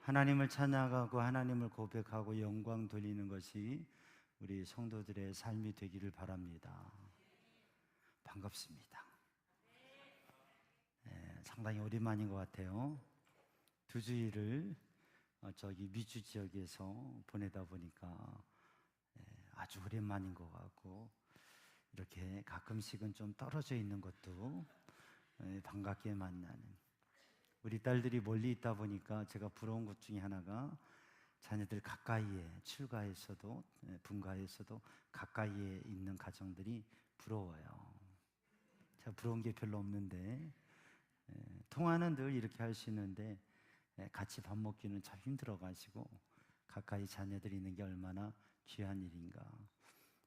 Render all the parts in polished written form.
하나님을 찬양하고 하나님을 고백하고 영광 돌리는 것이 우리 성도들의 삶이 되기를 바랍니다. 반갑습니다. 상당히 오랜만인 것 같아요. 두 주일을 저기 미주 지역에서 보내다 보니까 아주 오랜만인 것 같고, 이렇게 가끔씩은 좀 떨어져 있는 것도 반갑게 만나는, 우리 딸들이 멀리 있다 보니까 제가 부러운 것 중에 하나가 자녀들 가까이에, 출가에서도 분가에서도 가까이에 있는 가정들이 부러워요. 제가 부러운 게 별로 없는데, 통화는 늘 이렇게 할 수 있는데 같이 밥 먹기는 참 힘들어가지고 가까이 자녀들이 있는 게 얼마나 귀한 일인가.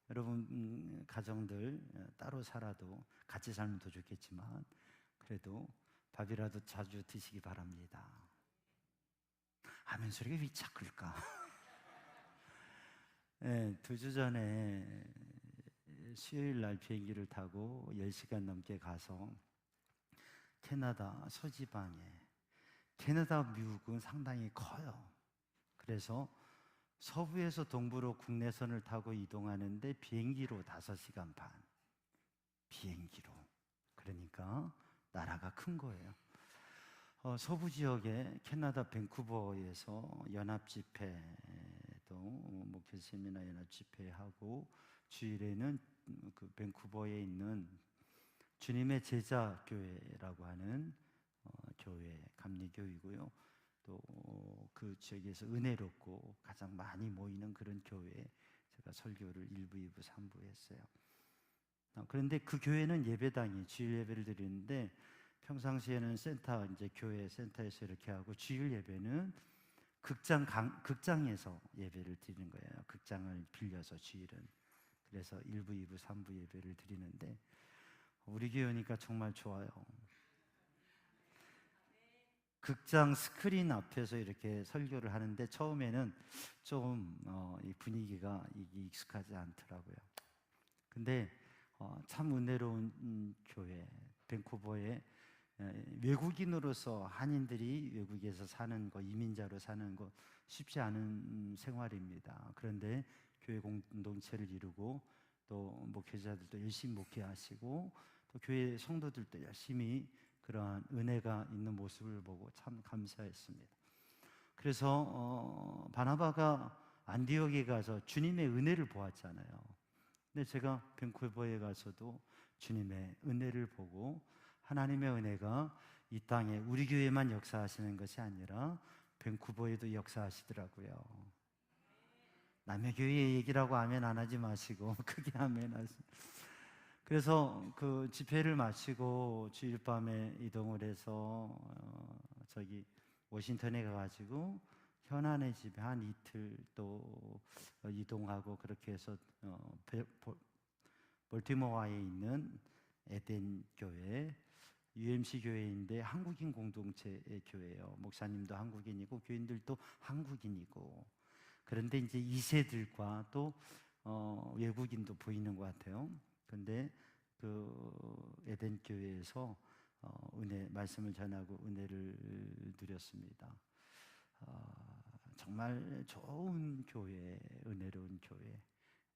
여러분 가정들 따로 살아도 같이 살면 더 좋겠지만 그래도 밥이라도 자주 드시기 바랍니다. 아멘 소리가 왜 작을까? 네, 2주 전에 수요일 날 비행기를 타고 10시간 넘게 가서 캐나다 서지방에, 캐나다 미국은 상당히 커요. 그래서 서부에서 동부로 국내선을 타고 이동하는데 비행기로 5시간 반, 비행기로. 그러니까 나라가 큰 거예요. 서부 지역에 캐나다 밴쿠버에서 연합집회도 목회 세미나 연합집회하고, 주일에는 그 밴쿠버에 있는 주님의 제자교회라고 하는 교회, 감리교이고요. 또 그 지역에서 은혜롭고 가장 많이 모이는 그런 교회에 제가 설교를 1부, 2부, 3부 했어요. 그런데 그 교회는 예배당이 주일 예배를 드리는데, 평상시에는 센터, 이제 교회 센터에서 이렇게 하고, 주일 예배는 극장에서 예배를 드리는 거예요. 극장을 빌려서 주일은. 그래서 1부, 2부, 3부 예배를 드리는데 우리 교회니까 정말 좋아요. 극장 스크린 앞에서 이렇게 설교를 하는데 처음에는 좀 이 분위기가 익숙하지 않더라고요. 근데 참 은혜로운 교회, 밴쿠버에 외국인으로서 한인들이 외국에서 사는 거, 이민자로 사는 거 쉽지 않은 생활입니다. 그런데 교회 공동체를 이루고 또 목회자들도 열심히 목회하시고 또 교회 성도들도 열심히 그러한 은혜가 있는 모습을 보고 참 감사했습니다. 그래서 바나바가 안디옥에 가서 주님의 은혜를 보았잖아요. 근데 제가 밴쿠버에 가서도 주님의 은혜를 보고, 하나님의 은혜가 이 땅에 우리 교회만 역사하시는 것이 아니라 밴쿠버에도 역사하시더라고요. 남의 교회 얘기라고 아멘 안 하지 마시고 크게 아멘 하세요. 그래서 그 집회를 마치고 주일 밤에 이동을 해서 저기 워싱턴에 가가지고 현안의 집에 한 이틀 또 이동하고, 그렇게 해서 볼티모어에 있는 에덴 교회, UMC 교회인데 한국인 공동체의 교회예요. 목사님도 한국인이고 교인들도 한국인이고. 그런데 이제 2세들과 또 외국인도 보이는 것 같아요. 그런데 그 에덴 교회에서 은혜 말씀을 전하고 은혜를 드렸습니다. 정말 좋은 교회, 은혜로운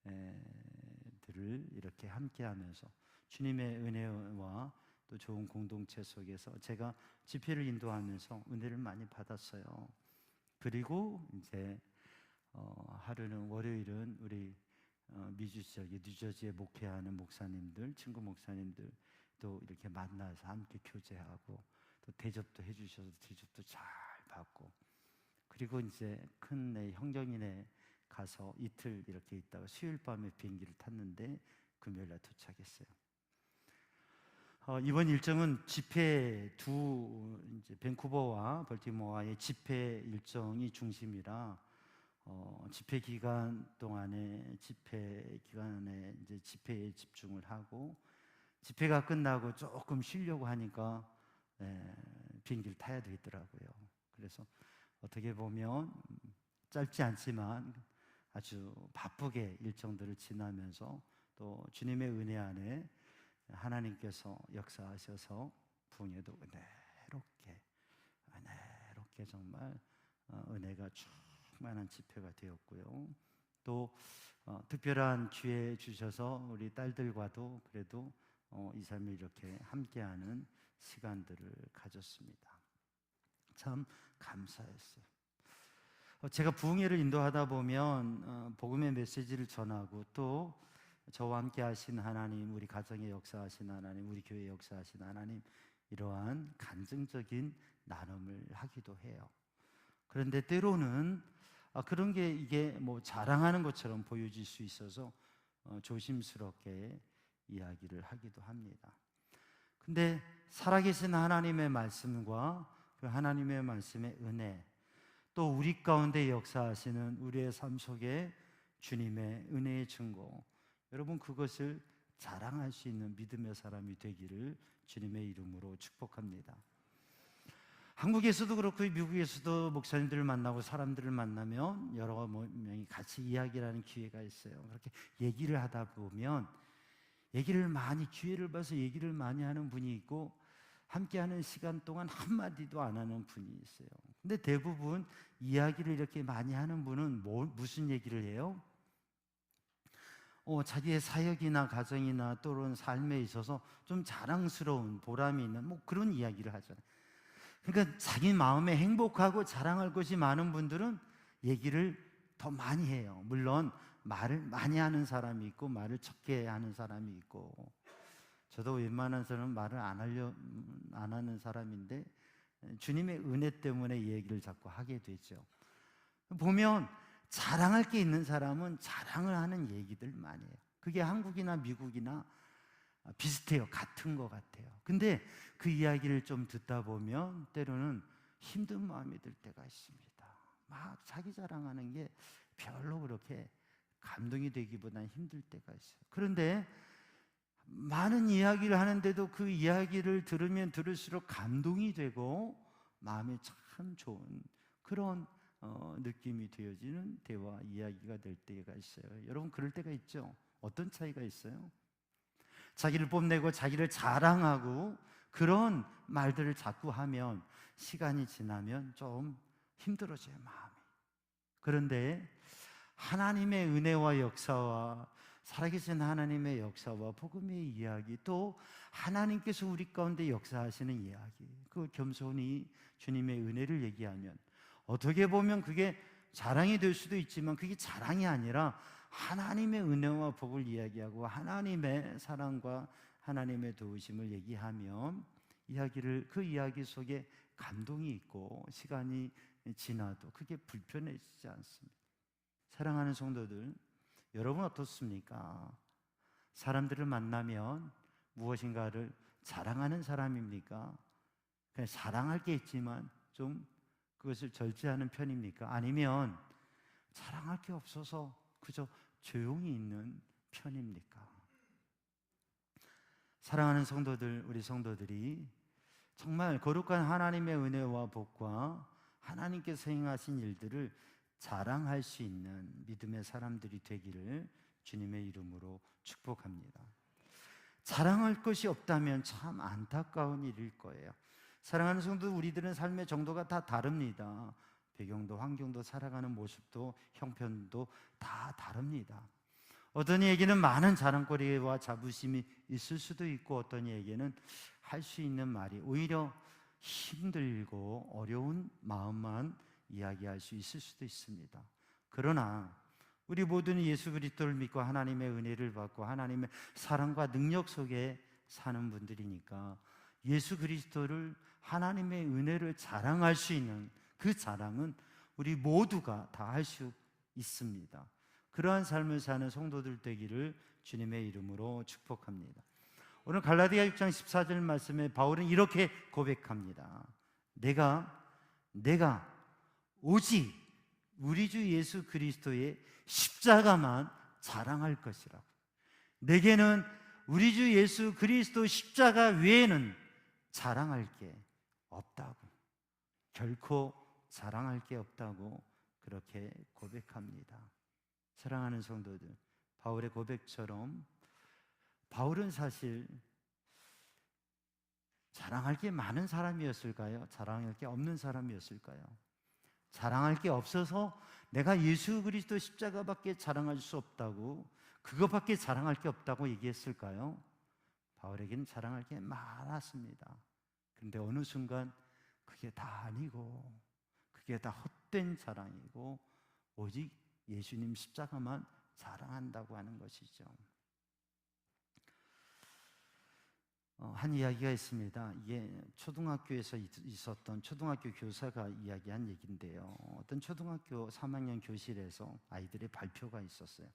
교회들을 이렇게 함께하면서 주님의 은혜와 또 좋은 공동체 속에서 제가 집회를 인도하면서 은혜를 많이 받았어요. 그리고 이제 하루는, 월요일은 우리 미주 지역에 뉴저지에 목회하는 목사님들, 친구 목사님들 또 이렇게 만나서 함께 교제하고 또 대접도 해주셔서 대접도 잘 받고, 그리고 이제 큰 형정인에 가서 이틀 이렇게 있다가 수요일 밤에 비행기를 탔는데 금요일 날 도착했어요. 이번 일정은 집회 이제 밴쿠버와 벌티모어의 집회 일정이 중심이라 집회 기간 동안에 이제 집회에 집중을 하고, 집회가 끝나고 조금 쉬려고 하니까 비행기를 타야 되더라고요. 그래서 어떻게 보면 짧지 않지만 아주 바쁘게 일정들을 지나면서 또 주님의 은혜 안에 하나님께서 역사하셔서 부흥에도 은혜롭게 정말 은혜가 충만한 집회가 되었고요. 또 특별한 기회 주셔서 우리 딸들과도 그래도 이 삶을 이렇게 함께하는 시간들을 가졌습니다. 참 감사했어요. 제가 부흥회를 인도하다 보면 복음의 메시지를 전하고 또 저와 함께 하신 하나님, 우리 가정에 역사하신 하나님, 우리 교회에 역사하신 하나님, 이러한 간증적인 나눔을 하기도 해요. 그런데 때로는 그런 게 이게 뭐 자랑하는 것처럼 보여질 수 있어서 조심스럽게 이야기를 하기도 합니다. 근데 살아계신 하나님의 말씀과 그 하나님의 말씀의 은혜, 또 우리 가운데 역사하시는 우리의 삶 속에 주님의 은혜의 증거, 여러분 그것을 자랑할 수 있는 믿음의 사람이 되기를 주님의 이름으로 축복합니다. 한국에서도 그렇고 미국에서도 목사님들을 만나고 사람들을 만나면 여러 명이 같이 이야기를 하는 기회가 있어요. 그렇게 얘기를 하다 보면 기회를 봐서 얘기를 많이 하는 분이 있고 함께하는 시간 동안 한마디도 안 하는 분이 있어요. 근데 대부분 이야기를 이렇게 많이 하는 분은 무슨 얘기를 해요? 자기의 사역이나 가정이나 또는 삶에 있어서 좀 자랑스러운 보람이 있는 뭐 그런 이야기를 하잖아요. 그러니까 자기 마음에 행복하고 자랑할 것이 많은 분들은 얘기를 더 많이 해요. 물론 말을 많이 하는 사람이 있고 말을 적게 하는 사람이 있고, 저도 웬만해서는 말을 안 하는 사람인데 주님의 은혜 때문에 이 얘기를 자꾸 하게 되죠. 보면 자랑할 게 있는 사람은 자랑을 하는 얘기들 많이 해요. 그게 한국이나 미국이나 비슷해요. 같은 것 같아요. 근데 그 이야기를 좀 듣다 보면 때로는 힘든 마음이 들 때가 있습니다. 막 자기 자랑하는 게 별로 그렇게 감동이 되기보다는 힘들 때가 있어요. 그런데 많은 이야기를 하는데도 그 이야기를 들으면 들을수록 감동이 되고 마음이 참 좋은 그런 느낌이 되어지는 대화 이야기가 될 때가 있어요. 여러분 그럴 때가 있죠? 어떤 차이가 있어요? 자기를 뽐내고 자기를 자랑하고 그런 말들을 자꾸 하면 시간이 지나면 좀 힘들어져요, 마음이. 그런데 하나님의 은혜와 역사와 살아계신 하나님의 역사와 복음의 이야기, 또 하나님께서 우리 가운데 역사하시는 이야기, 그 겸손히 주님의 은혜를 얘기하면 어떻게 보면 그게 자랑이 될 수도 있지만 그게 자랑이 아니라 하나님의 은혜와 복을 이야기하고 하나님의 사랑과 하나님의 도우심을 얘기하면 그 이야기 속에 감동이 있고 시간이 지나도 그게 불편해지지 않습니다. 사랑하는 성도들, 여러분 어떻습니까? 사람들을 만나면 무엇인가를 자랑하는 사람입니까? 그냥 자랑할 게 있지만 좀 그것을 절제하는 편입니까? 아니면 자랑할 게 없어서 그저 조용히 있는 편입니까? 사랑하는 성도들, 우리 성도들이 정말 거룩한 하나님의 은혜와 복과 하나님께서 행하신 일들을 자랑할 수 있는 믿음의 사람들이 되기를 주님의 이름으로 축복합니다. 자랑할 것이 없다면 참 안타까운 일일 거예요. 사랑하는 성도, 우리들은 삶의 정도가 다 다릅니다. 배경도 환경도 살아가는 모습도 형편도 다 다릅니다. 어떤 이에게는 많은 자랑거리와 자부심이 있을 수도 있고 어떤 이에게는 할 수 있는 말이 오히려 힘들고 어려운 마음만 이야기할 수 있을 수도 있습니다. 그러나 우리 모두는 예수 그리스도를 믿고 하나님의 은혜를 받고 하나님의 사랑과 능력 속에 사는 분들이니까 예수 그리스도를, 하나님의 은혜를 자랑할 수 있는 그 자랑은 우리 모두가 다 할 수 있습니다. 그러한 삶을 사는 성도들 되기를 주님의 이름으로 축복합니다. 오늘 갈라디아 6장 14절 말씀에 바울은 이렇게 고백합니다. 내가 오직 우리 주 예수 그리스도의 십자가만 자랑할 것이라고. 내게는 우리 주 예수 그리스도 십자가 외에는 자랑할 게 없다고, 결코 자랑할 게 없다고 그렇게 고백합니다. 사랑하는 성도들, 바울의 고백처럼 바울은 사실 자랑할 게 많은 사람이었을까요? 자랑할 게 없는 사람이었을까요? 자랑할 게 없어서 내가 예수 그리스도 십자가밖에 자랑할 수 없다고, 그것밖에 자랑할 게 없다고 얘기했을까요? 바울에게는 자랑할 게 많았습니다. 그런데 어느 순간 그게 다 아니고, 그게 다 헛된 자랑이고, 오직 예수님 십자가만 자랑한다고 하는 것이죠. 한 이야기가 있습니다. 이게 초등학교에서 있었던 초등학교 교사가 이야기한 얘기인데요. 어떤 초등학교 3학년 교실에서 아이들의 발표가 있었어요.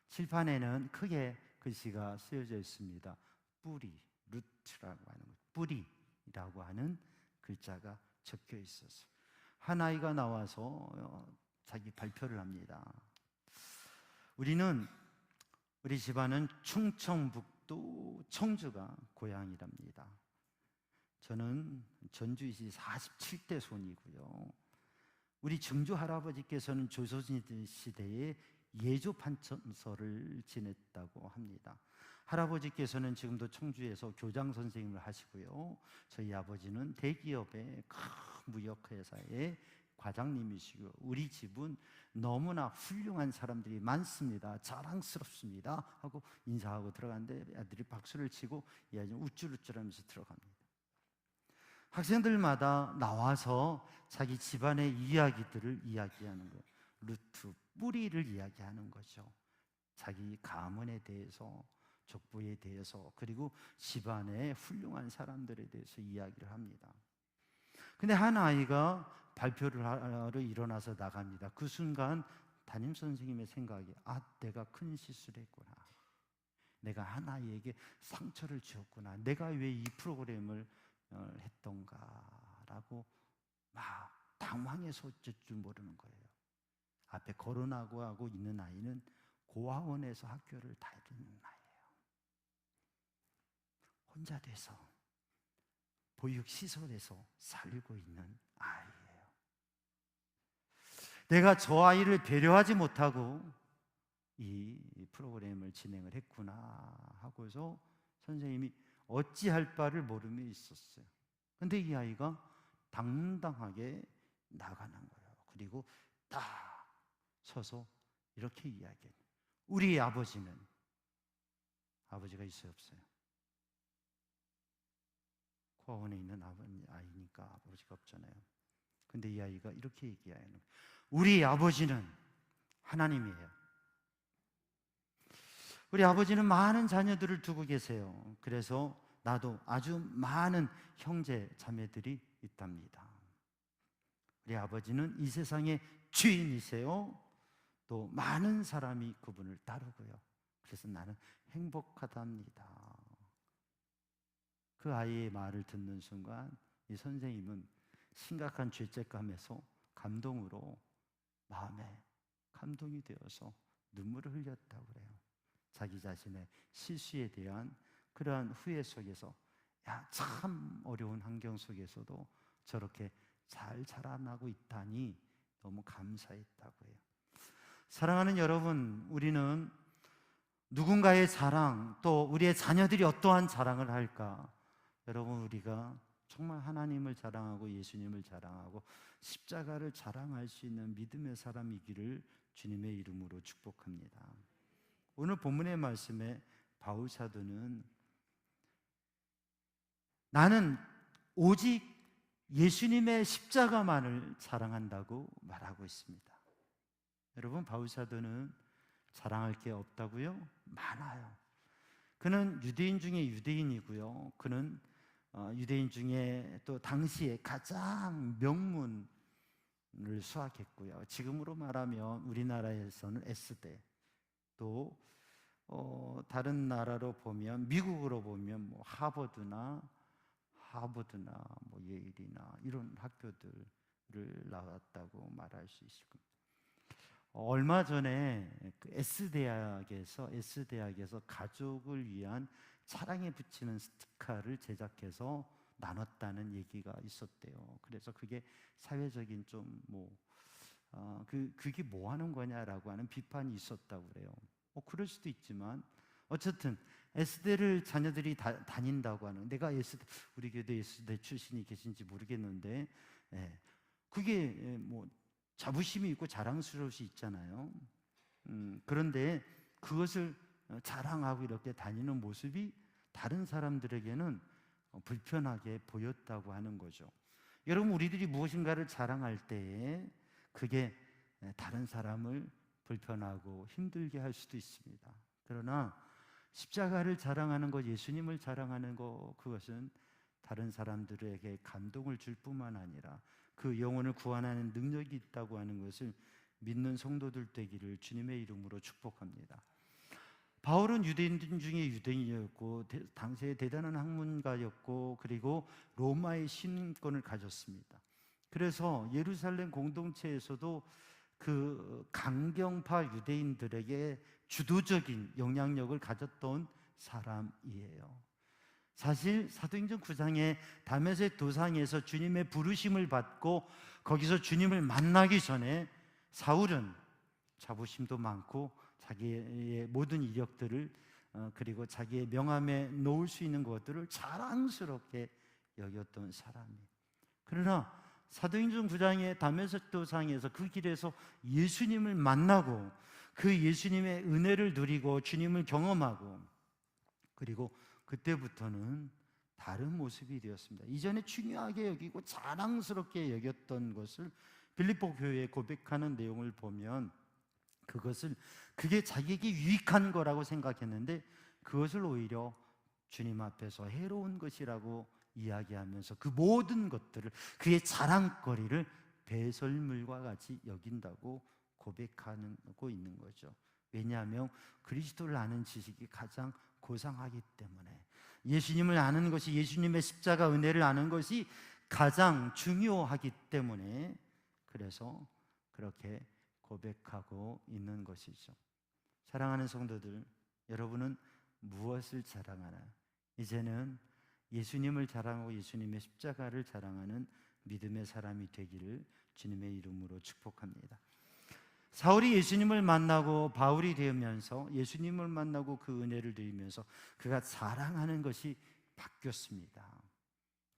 칠판에는 크게 글씨가 쓰여져 있습니다. 뿌리, 루트라고 하는 것, 뿌리라고 하는 글자가 적혀 있었어요. 한 아이가 나와서 자기 발표를 합니다. 우리 집안은 충청북도 청주가 고향이랍니다. 저는 전주시 47대 손이고요. 우리 증조 할아버지께서는 조선시대에 예조 판서를 지냈다고 합니다. 할아버지께서는 지금도 청주에서 교장 선생님을 하시고요. 저희 아버지는 대기업의 큰 무역회사의 과장님이시고, 우리 집은 너무나 훌륭한 사람들이 많습니다. 자랑스럽습니다 하고 인사하고 들어갔는데 애들이 박수를 치고 이 아이는 우쭐우쭐하면서 들어갑니다. 학생들마다 나와서 자기 집안의 이야기들을 이야기하는 거예요. 루트, 뿌리를 이야기하는 거죠. 자기 가문에 대해서, 족보에 대해서, 그리고 집안의 훌륭한 사람들에 대해서 이야기를 합니다. 근데 한 아이가 발표를 하러 일어나서 나갑니다. 그 순간 담임 선생님의 생각이, 내가 큰 실수를 했구나. 내가 한 아이에게 상처를 주었구나. 내가 왜 이 프로그램을 했던가라고 막 당황해서 어쩔 줄 모르는 거예요. 앞에 거론하고 하고 있는 아이는 고아원에서 학교를 다니는 아이예요. 혼자 돼서 보육시설에서 살고 있는 아이예요. 내가 저 아이를 배려하지 못하고 이 프로그램을 진행을 했구나 하고서 선생님이 어찌할 바를 모르며 있었어요. 근데 이 아이가 당당하게 나가는 거예요. 그리고 딱 서서 이렇게 이야기해요. 우리 아버지는, 아버지가 있어요, 없어요? 고아원에 있는 아이니까 아버지가 없잖아요. 근데 이 아이가 이렇게 얘기해요. 우리 아버지는 하나님이에요. 우리 아버지는 많은 자녀들을 두고 계세요. 그래서 나도 아주 많은 형제 자매들이 있답니다. 우리 아버지는 이 세상의 주인이세요. 또 많은 사람이 그분을 따르고요. 그래서 나는 행복하답니다. 그 아이의 말을 듣는 순간 이 선생님은 심각한 죄책감에서 감동으로 마음에 감동이 되어서 눈물을 흘렸다고 그래요. 자기 자신의 실수에 대한 그러한 후회 속에서, 참 어려운 환경 속에서도 저렇게 잘 자라나고 있다니 너무 감사했다고 해요. 사랑하는 여러분, 우리는 누군가의 자랑, 또 우리의 자녀들이 어떠한 자랑을 할까? 여러분, 우리가 정말 하나님을 자랑하고 예수님을 자랑하고 십자가를 자랑할 수 있는 믿음의 사람이기를 주님의 이름으로 축복합니다. 오늘 본문의 말씀에 바울 사도는 나는 오직 예수님의 십자가만을 자랑한다고 말하고 있습니다. 여러분, 바울 사도는 자랑할 게 없다고요? 많아요. 그는 유대인 중에 유대인이고요. 그는 유대인 중에 또 당시에 가장 명문을 수학했고요. 지금으로 말하면 우리나라에서는 S대, 또 다른 나라로 보면, 미국으로 보면 뭐 하버드나 뭐 예일이나 이런 학교들을 나왔다고 말할 수 있을 겁니다. 얼마 전에 그 S대학에서 가족을 위한 차량에 붙이는 스티커를 제작해서 나눴다는 얘기가 있었대요. 그래서 그게 사회적인 그게 뭐 하는 거냐라고 하는 비판이 있었다고 그래요. 그럴 수도 있지만 어쨌든 S대를 자녀들이 다닌다고 하는, 내가 우리 교대 S대 출신이 계신지 모르겠는데, 그게 뭐 자부심이 있고 자랑스러울 수 있잖아요. 그런데 그것을 자랑하고 이렇게 다니는 모습이 다른 사람들에게는 불편하게 보였다고 하는 거죠. 여러분, 우리들이 무엇인가를 자랑할 때에 그게 다른 사람을 불편하고 힘들게 할 수도 있습니다. 그러나 십자가를 자랑하는 것, 예수님을 자랑하는 것, 그것은 다른 사람들에게 감동을 줄 뿐만 아니라 그 영혼을 구원하는 능력이 있다고 하는 것을 믿는 성도들 되기를 주님의 이름으로 축복합니다. 바울은 유대인들 중에 유대인이었고 당시에 대단한 학문가였고 그리고 로마의 신권을 가졌습니다. 그래서 예루살렘 공동체에서도 그 강경파 유대인들에게 주도적인 영향력을 가졌던 사람이에요. 사실 사도행전 9장의 다메섹 도상에서 주님의 부르심을 받고 거기서 주님을 만나기 전에 사울은 자부심도 많고 자기의 모든 이력들을 그리고 자기의 명함에 놓을 수 있는 것들을 자랑스럽게 여겼던 사람이에요. 그러나 사도행전 9장의 다메섹 도상에서 그 길에서 예수님을 만나고 그 예수님의 은혜를 누리고 주님을 경험하고 그리고 그때부터는 다른 모습이 되었습니다. 이전에 중요하게 여기고 자랑스럽게 여겼던 것을 빌립보 교회에 고백하는 내용을 보면 그게 자기에게 유익한 거라고 생각했는데 그것을 오히려 주님 앞에서 해로운 것이라고 이야기하면서 그 모든 것들을, 그의 자랑거리를 배설물과 같이 여긴다고 고백하고 있는 거죠. 왜냐하면 그리스도를 아는 지식이 가장 고상하기 때문에, 예수님을 아는 것이, 예수님의 십자가 은혜를 아는 것이 가장 중요하기 때문에, 그래서 그렇게 고백하고 있는 것이죠. 사랑하는 성도들, 여러분은 무엇을 자랑하나요? 이제는 예수님을 자랑하고 예수님의 십자가를 자랑하는 믿음의 사람이 되기를 주님의 이름으로 축복합니다. 사울이 예수님을 만나고 바울이 되면서 예수님을 만나고 그 은혜를 누리면서 그가 자랑하는 것이 바뀌었습니다.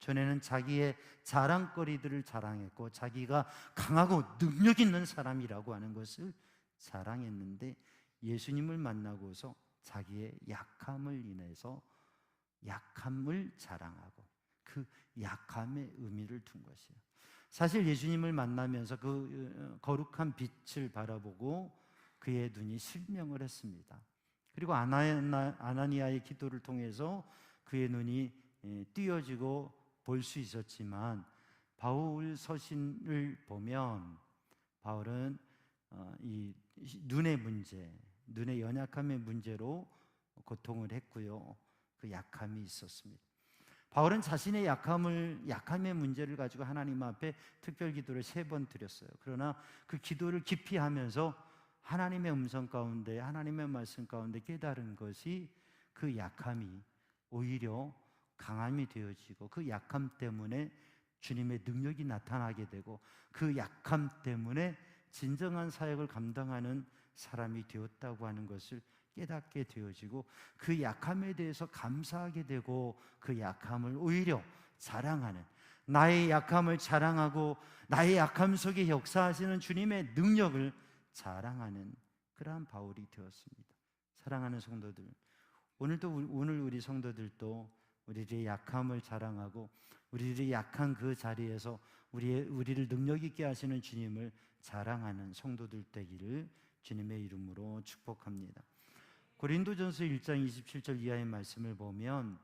전에는 자기의 자랑거리들을 자랑했고 자기가 강하고 능력 있는 사람이라고 하는 것을 자랑했는데 예수님을 만나고서 자기의 약함을 인해서 약함을 자랑하고 그 약함의 의미를 둔 것이에요. 사실 예수님을 만나면서 그 거룩한 빛을 바라보고 그의 눈이 실명을 했습니다. 그리고 아나니아의 기도를 통해서 그의 눈이 띄어지고 볼 수 있었지만 바울 서신을 보면 바울은 이 눈의 문제, 눈의 연약함의 문제로 고통을 했고요. 그 약함이 있었습니다. 바울은 자신의 약함의 문제를 가지고 하나님 앞에 특별 기도를 3번 드렸어요. 그러나 그 기도를 깊이 하면서 하나님의 음성 가운데, 하나님의 말씀 가운데 깨달은 것이 그 약함이 오히려 강함이 되어지고 그 약함 때문에 주님의 능력이 나타나게 되고 그 약함 때문에 진정한 사역을 감당하는 사람이 되었다고 하는 것을 깨닫게 되어지고 그 약함에 대해서 감사하게 되고 그 약함을 오히려 자랑하는, 나의 약함을 자랑하고 나의 약함 속에 역사하시는 주님의 능력을 자랑하는 그러한 바울이 되었습니다. 사랑하는 성도들, 오늘 우리 성도들도 우리의 약함을 자랑하고 우리의 약한 그 자리에서 우리를 능력 있게 하시는 주님을 자랑하는 성도들 되기를 주님의 이름으로 축복합니다. 고린도전서 1장 27절 이하의 말씀을 보면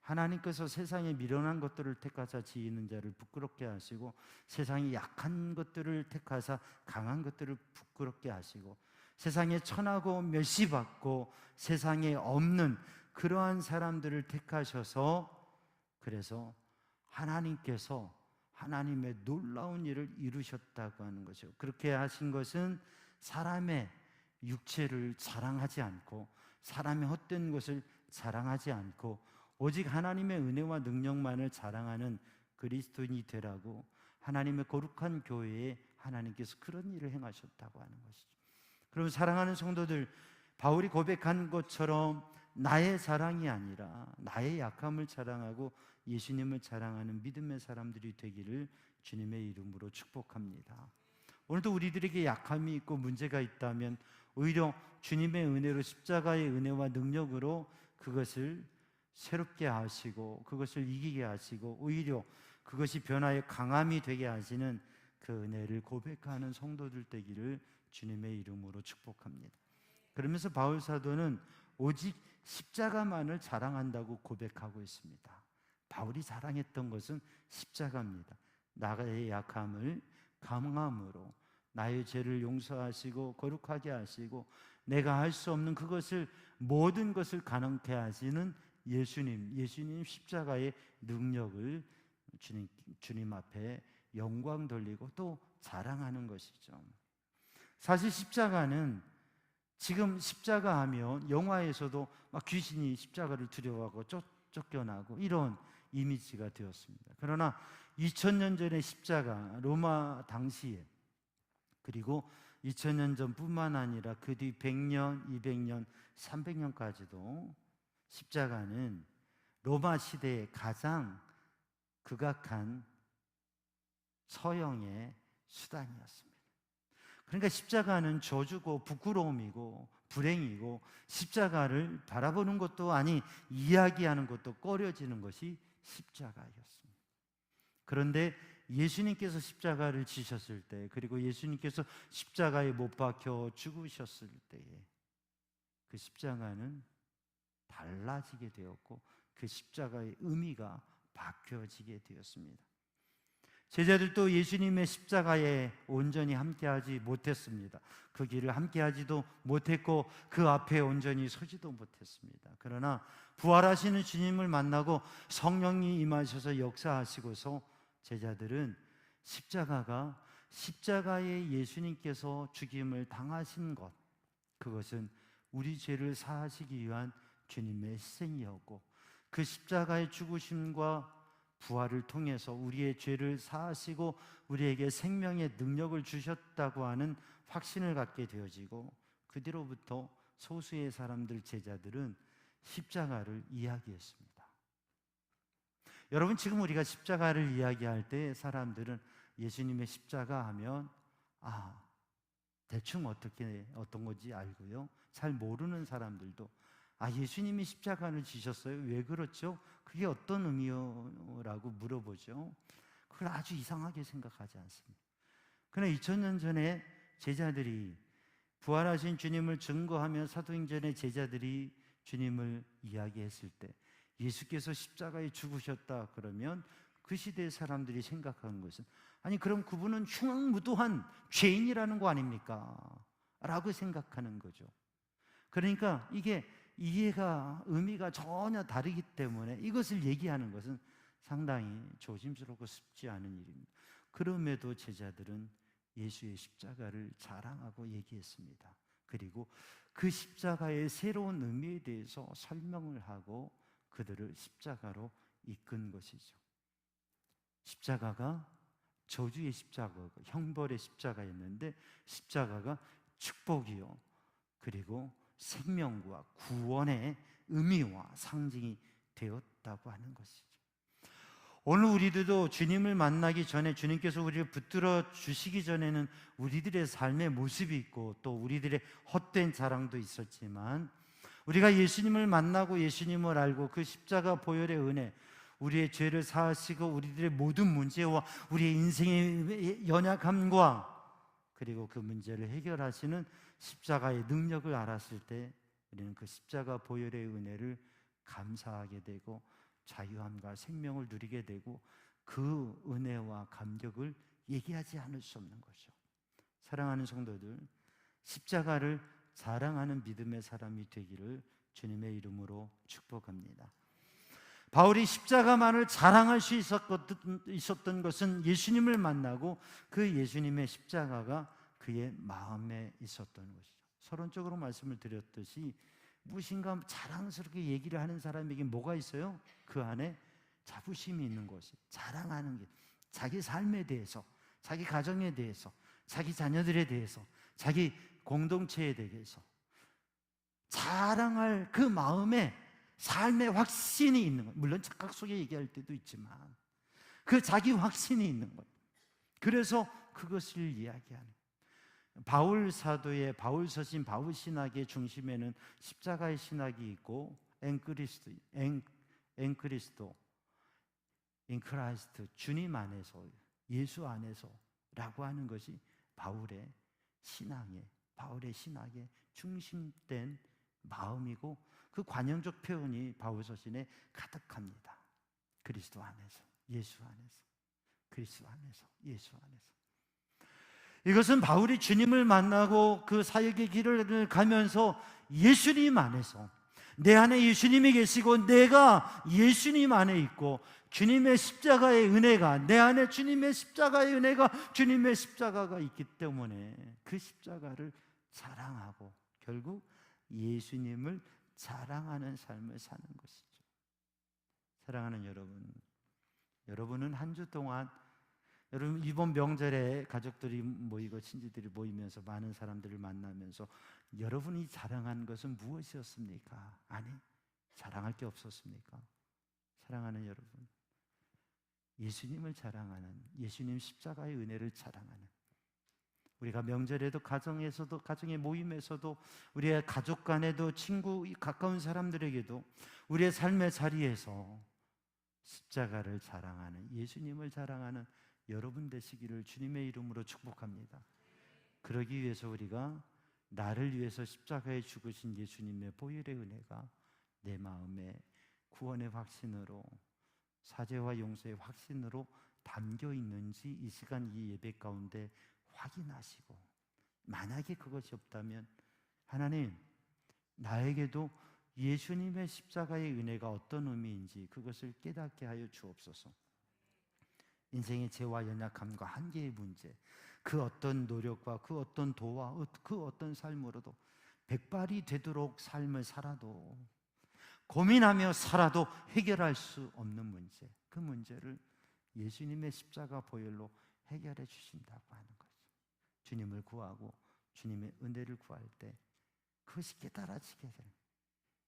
하나님께서 세상에 미련한 것들을 택하사 지혜있는 자를 부끄럽게 하시고 세상에 약한 것들을 택하사 강한 것들을 부끄럽게 하시고 세상에 천하고 멸시받고 세상에 없는 그러한 사람들을 택하셔서 그래서 하나님께서 하나님의 놀라운 일을 이루셨다고 하는 거죠. 그렇게 하신 것은 사람의 육체를 자랑하지 않고 사람의 헛된 것을 자랑하지 않고 오직 하나님의 은혜와 능력만을 자랑하는 그리스도인이 되라고 하나님의 거룩한 교회에 하나님께서 그런 일을 행하셨다고 하는 것이죠. 그럼 사랑하는 성도들, 바울이 고백한 것처럼 나의 자랑이 아니라 나의 약함을 자랑하고 예수님을 자랑하는 믿음의 사람들이 되기를 주님의 이름으로 축복합니다. 오늘도 우리들에게 약함이 있고 문제가 있다면 오히려 주님의 은혜로, 십자가의 은혜와 능력으로 그것을 새롭게 하시고 그것을 이기게 하시고 오히려 그것이 변화의 강함이 되게 하시는 그 은혜를 고백하는 성도들 되기를 주님의 이름으로 축복합니다. 그러면서 바울 사도는 오직 십자가만을 자랑한다고 고백하고 있습니다. 바울이 자랑했던 것은 십자가입니다. 나의 약함을 강함으로 나의 죄를 용서하시고 거룩하게 하시고 내가 할 수 없는 그것을, 모든 것을 가능케 하시는 예수님 십자가의 능력을 주님 앞에 영광 돌리고 또 자랑하는 것이죠. 사실 십자가는, 지금 십자가 하면 영화에서도 막 귀신이 십자가를 두려워하고 쫓겨나고 이런 이미지가 되었습니다. 그러나 2000년 전의 십자가, 로마 당시에, 그리고 2000년 전뿐만 아니라 그 뒤 100년, 200년, 300년까지도 십자가는 로마 시대의 가장 극악한 서형의 수단이었습니다. 그러니까 십자가는 저주고 부끄러움이고 불행이고, 십자가를 바라보는 것도 아니 이야기하는 것도 꺼려지는 것이 십자가였습니다. 그런데 예수님께서 십자가를 지셨을 때, 그리고 예수님께서 십자가에 못 박혀 죽으셨을 때에 그 십자가는 달라지게 되었고 그 십자가의 의미가 바뀌어지게 되었습니다. 제자들도 예수님의 십자가에 온전히 함께하지 못했습니다. 그 길을 함께하지도 못했고 그 앞에 온전히 서지도 못했습니다. 그러나 부활하시는 주님을 만나고 성령이 임하셔서 역사하시고서 제자들은 십자가에 예수님께서 죽임을 당하신 것, 그것은 우리 죄를 사하시기 위한 주님의 희생이었고, 그 십자가의 죽으심과 부활을 통해서 우리의 죄를 사하시고 우리에게 생명의 능력을 주셨다고 하는 확신을 갖게 되어지고, 그 뒤로부터 소수의 사람들, 제자들은 십자가를 이야기했습니다. 여러분, 지금 우리가 십자가를 이야기할 때 사람들은 예수님의 십자가 하면 대충 어떤 건지 알고요, 잘 모르는 사람들도 예수님이 십자가를 지셨어요? 왜 그렇죠? 그게 어떤 의미라고 물어보죠. 그걸 아주 이상하게 생각하지 않습니다. 그러나 2000년 전에 제자들이, 부활하신 주님을 증거하며 사도행전의 제자들이 주님을 이야기했을 때 예수께서 십자가에 죽으셨다 그러면 그 시대의 사람들이 생각하는 것은, 그럼 그분은 흉악무도한 죄인이라는 거 아닙니까? 라고 생각하는 거죠. 그러니까 이게 의미가 전혀 다르기 때문에 이것을 얘기하는 것은 상당히 조심스럽고 쉽지 않은 일입니다. 그럼에도 제자들은 예수의 십자가를 자랑하고 얘기했습니다. 그리고 그 십자가의 새로운 의미에 대해서 설명을 하고 그들을 십자가로 이끈 것이죠. 십자가가 저주의 십자가고 형벌의 십자가였는데, 십자가가 축복이요, 그리고 생명과 구원의 의미와 상징이 되었다고 하는 것이죠. 오늘 우리들도 주님을 만나기 전에, 주님께서 우리를 붙들어 주시기 전에는 우리들의 삶의 모습이 있고 또 우리들의 헛된 자랑도 있었지만, 우리가 예수님을 만나고 예수님을 알고 그 십자가 보혈의 은혜, 우리의 죄를 사하시고 우리들의 모든 문제와 우리의 인생의 연약함과 그리고 그 문제를 해결하시는 십자가의 능력을 알았을 때 우리는 그 십자가 보혈의 은혜를 감사하게 되고 자유함과 생명을 누리게 되고, 그 은혜와 감격을 얘기하지 않을 수 없는 거죠. 사랑하는 성도들, 십자가를 자랑하는 믿음의 사람이 되기를 주님의 이름으로 축복합니다. 바울이 십자가만을 자랑할 수 있었던 것은 예수님을 만나고 그 예수님의 십자가가 그의 마음에 있었던 것이죠. 서론적으로 말씀을 드렸듯이 무엇인가 자랑스럽게 얘기를 하는 사람에게 뭐가 있어요? 그 안에 자부심이 있는 것이, 자랑하는 게, 자기 삶에 대해서, 자기 가정에 대해서, 자기 자녀들에 대해서, 자기 공동체에 대해서 자랑할 그 마음에, 삶의 확신이 있는 것. 물론 착각 속에 얘기할 때도 있지만 그 자기 확신이 있는 것. 그래서 그것을 이야기하는, 바울 사도의 바울 서신 바울 신학의 중심에는 십자가의 신학이 있고 엔크리스토 인크라이스트, 주님 안에서, 예수 안에서라고 하는 것이 바울의 신학의 중심된 마음이고, 그 관용적 표현이 바울 서신에 가득합니다. 그리스도 안에서, 예수 안에서, 그리스도 안에서, 예수 안에서. 이것은 바울이 주님을 만나고 그 사역의 길을 가면서 예수님 안에서, 내 안에 예수님이 계시고 내가 예수님 안에 있고, 주님의 십자가의 은혜가, 내 안에 주님의 십자가의 은혜가, 주님의 십자가가 있기 때문에 그 십자가를 자랑하고 결국 예수님을 자랑하는 삶을 사는 것이죠. 사랑하는 여러분, 여러분은 한 주 동안, 여러분 이번 명절에 가족들이 모이고 친지들이 모이면서 많은 사람들을 만나면서 여러분이 자랑한 것은 무엇이었습니까? 아니, 자랑할 게 없었습니까? 사랑하는 여러분, 예수님을 자랑하는, 예수님 십자가의 은혜를 자랑하는, 우리가 명절에도 가정에서도, 가정의 모임에서도, 우리의 가족 간에도, 친구 가까운 사람들에게도 우리의 삶의 자리에서 십자가를 자랑하는, 예수님을 자랑하는 여러분 되시기를 주님의 이름으로 축복합니다. 그러기 위해서 우리가 나를 위해서 십자가에 죽으신 예수님의 보혈의 은혜가 내 마음에 구원의 확신으로, 사죄와 용서의 확신으로 담겨 있는지 이 시간 이 예배 가운데 확인하시고, 만약에 그것이 없다면 하나님, 나에게도 예수님의 십자가의 은혜가 어떤 의미인지 그것을 깨닫게 하여 주옵소서. 인생의 죄와 연약함과 한계의 문제, 그 어떤 노력과 그 어떤 도와 그 어떤 삶으로도 백발이 되도록 삶을 살아도, 고민하며 살아도 해결할 수 없는 문제, 그 문제를 예수님의 십자가 보혈로 해결해 주신다고 하는 거죠. 주님을 구하고 주님의 은혜를 구할 때 그것이 깨달아지게 되는,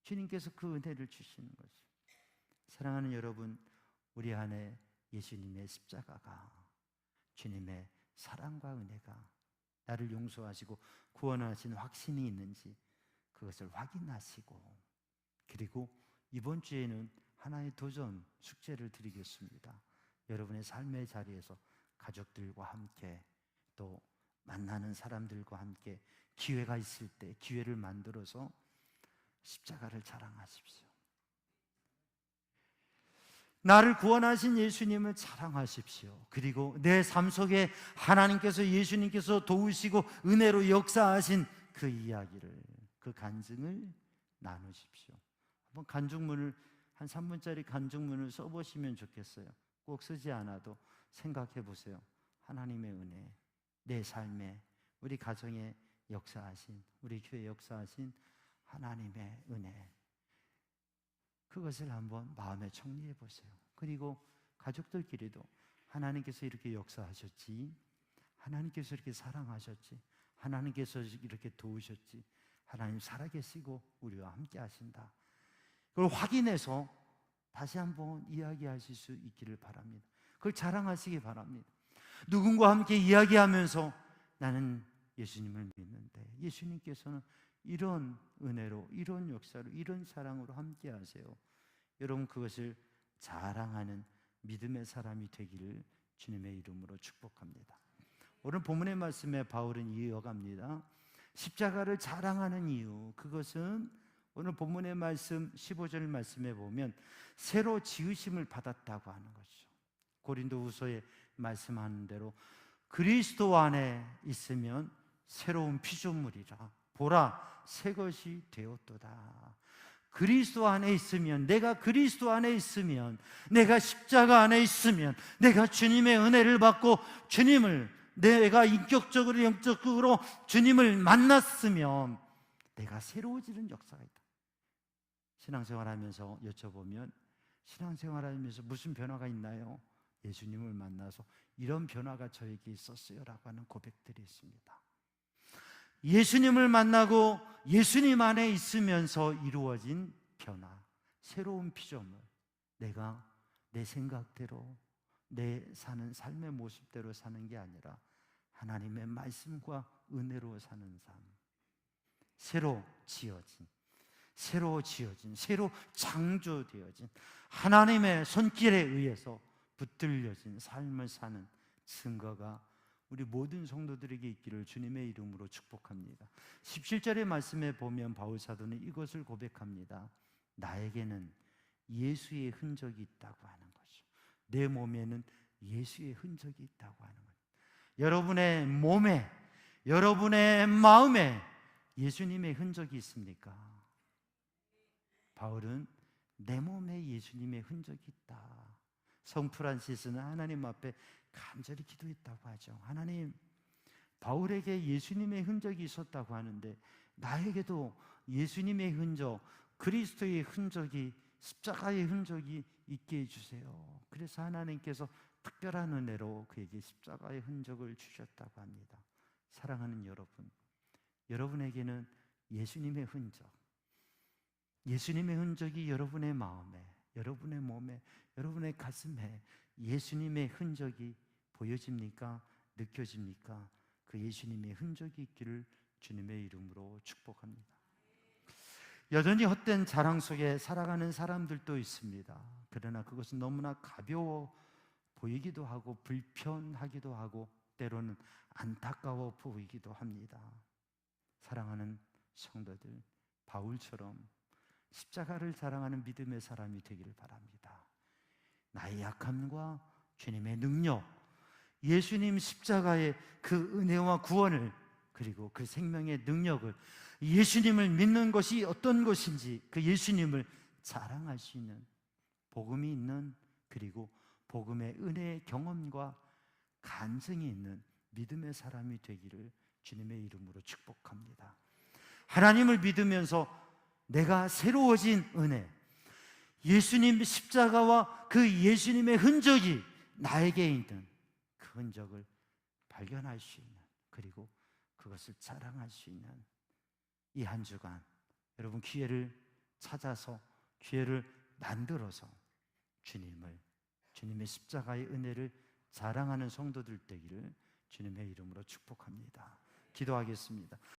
주님께서 그 은혜를 주시는 거죠. 사랑하는 여러분, 우리 안에 예수님의 십자가가, 주님의 사랑과 은혜가 나를 용서하시고 구원하신 확신이 있는지 그것을 확인하시고, 그리고 이번 주에는 하나의 도전 숙제를 드리겠습니다. 여러분의 삶의 자리에서 가족들과 함께, 또 만나는 사람들과 함께 기회가 있을 때 기회를 만들어서 십자가를 자랑하십시오. 나를 구원하신 예수님을 자랑하십시오. 그리고 내 삶 속에 하나님께서, 예수님께서 도우시고 은혜로 역사하신 그 이야기를, 그 간증을 나누십시오. 한번 간증문을, 한 3분짜리 간증문을 써보시면 좋겠어요. 꼭 쓰지 않아도 생각해 보세요. 하나님의 은혜, 내 삶에, 우리 가정에 역사하신, 우리 교회에 역사하신 하나님의 은혜, 그것을 한번 마음에 정리해 보세요. 그리고 가족들끼리도 하나님께서 이렇게 역사하셨지, 하나님께서 이렇게 사랑하셨지, 하나님께서 이렇게 도우셨지, 하나님 살아계시고 우리와 함께 하신다, 그걸 확인해서 다시 한번 이야기하실 수 있기를 바랍니다. 그걸 자랑하시기 바랍니다. 누군가와 함께 이야기하면서 나는 예수님을 믿는데 예수님께서는 이런 은혜로, 이런 역사로, 이런 사랑으로 함께 하세요. 여러분, 그것을 자랑하는 믿음의 사람이 되기를 주님의 이름으로 축복합니다. 오늘 본문의 말씀에 바울은 이어갑니다. 십자가를 자랑하는 이유, 그것은 오늘 본문의 말씀 15절 말씀에 보면 새로 지으심을 받았다고 하는 것이죠. 고린도후서에 말씀하는 대로 그리스도 안에 있으면 새로운 피조물이라, 보라 새 것이 되었도다. 그리스도 안에 있으면, 내가 그리스도 안에 있으면, 내가 십자가 안에 있으면, 내가 주님의 은혜를 받고 주님을, 내가 인격적으로 영적으로 주님을 만났으면 내가 새로워지는 역사가 있다. 신앙생활하면서 여쭤보면, 신앙생활하면서 무슨 변화가 있나요? 예수님을 만나서 이런 변화가 저에게 있었어요 라고 하는 고백들이 있습니다. 예수님을 만나고 예수님 안에 있으면서 이루어진 변화, 새로운 피조물, 내가 내 생각대로, 내 사는 삶의 모습대로 사는 게 아니라 하나님의 말씀과 은혜로 사는 삶, 새로 지어진, 새로 창조되어진 하나님의 손길에 의해서 붙들려진 삶을 사는 증거가 우리 모든 성도들에게 있기를 주님의 이름으로 축복합니다. 17절의 말씀에 보면 바울 사도는 이것을 고백합니다. 나에게는 예수의 흔적이 있다고 하는 거죠. 내 몸에는 예수의 흔적이 있다고 하는 거죠. 여러분의 몸에, 여러분의 마음에 예수님의 흔적이 있습니까? 바울은 내 몸에 예수님의 흔적이 있다. 성 프란시스는 하나님 앞에 간절히 기도했다고 하죠. 하나님, 바울에게 예수님의 흔적이 있었다고 하는데 나에게도 예수님의 흔적, 그리스도의 흔적이, 십자가의 흔적이 있게 해주세요. 그래서 하나님께서 특별한 은혜로 그에게 십자가의 흔적을 주셨다고 합니다. 사랑하는 여러분, 여러분에게는 예수님의 흔적, 예수님의 흔적이 여러분의 마음에, 여러분의 몸에, 여러분의 가슴에 예수님의 흔적이 보여집니까? 느껴집니까? 그 예수님의 흔적이 있기를 주님의 이름으로 축복합니다. 여전히 헛된 자랑 속에 살아가는 사람들도 있습니다. 그러나 그것은 너무나 가벼워 보이기도 하고 불편하기도 하고 때로는 안타까워 보이기도 합니다. 사랑하는 성도들, 바울처럼 십자가를 자랑하는 믿음의 사람이 되기를 바랍니다. 나의 약함과 주님의 능력, 예수님 십자가의 그 은혜와 구원을, 그리고 그 생명의 능력을, 예수님을 믿는 것이 어떤 것인지 그 예수님을 자랑할 수 있는 복음이 있는, 그리고 복음의 은혜의 경험과 간증이 있는 믿음의 사람이 되기를 주님의 이름으로 축복합니다. 하나님을 믿으면서 내가 새로워진 은혜, 예수님 십자가와 그 예수님의 흔적이 나에게 있는 그 흔적을 발견할 수 있는, 그리고 그것을 자랑할 수 있는 이 한 주간 여러분 기회를 찾아서, 기회를 만들어서 주님의 십자가의 은혜를 자랑하는 성도들 되기를 주님의 이름으로 축복합니다. 기도하겠습니다.